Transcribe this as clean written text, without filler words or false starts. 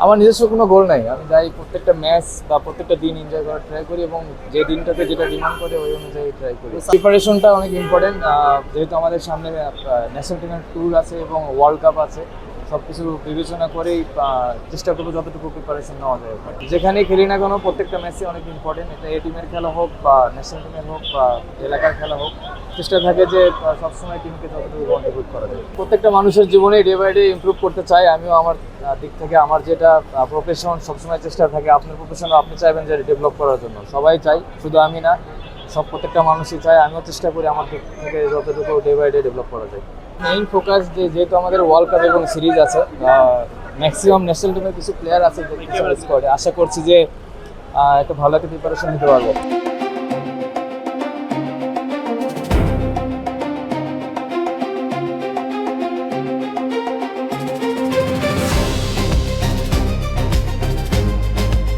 আমার নিজস্ব কোনো গোল নাই, আমি যাই প্রত্যেকটা ম্যাচ বা প্রত্যেকটা দিন এনজয় করার ট্রাই করি এবং যে দিনটাতে যেটা ডিমান্ড করে ওই অনুযায়ী ট্রাই করি। প্রিপারেশনটা অনেক ইম্পর্টেন্ট, যেহেতু আমাদের সামনে ন্যাশনাল টিমের ট্যুর আছে এবং ওয়ার্ল্ড কাপ আছে, সব কিছু বিবেচনা করেই চেষ্টা করবো যতটুকু প্রিপারেশন নেওয়া যায়। যেখানেই খেলি না কেন প্রত্যেকটা ম্যাচই অনেক ইম্পর্টেন্ট, এটা এ টিমের খেলা হোক বা ন্যাশনাল টিমের হোক বা এলাকার খেলা হোক, চেষ্টা থাকে যে সবসময় টিমকে যতটুকু কন্ট্রিবিউট করা যায়। প্রত্যেকটা মানুষের জীবনে ডে বাই ডে ইমপ্রুভ করতে চাই, আমিও আমার দিক থেকে আমার যেটা প্রফেশন সবসময় চেষ্টা থাকে আপনার প্রফেশনও আপনি চাইবেন যে ডেভেলপ করার জন্য, সবাই চাই, শুধু আমি না, সব প্রত্যেকটা মানুষই চায়, আমিও চেষ্টা করি আমার দিক থেকে যতটুকু ডে বাই ডে ডেভেলপ করা যায়। মেইন ফোকাস যেহেতু আমাদের ওয়ার্ল্ড কাপ এবং সিরিজ আছে, ম্যাক্সিমাম ন্যাশনাল টিমের কিছু প্লেয়ার আছে স্কোয়াডে, আশা করছি যে একটা ভালো একটা প্রিপারেশন নিতে পারবো।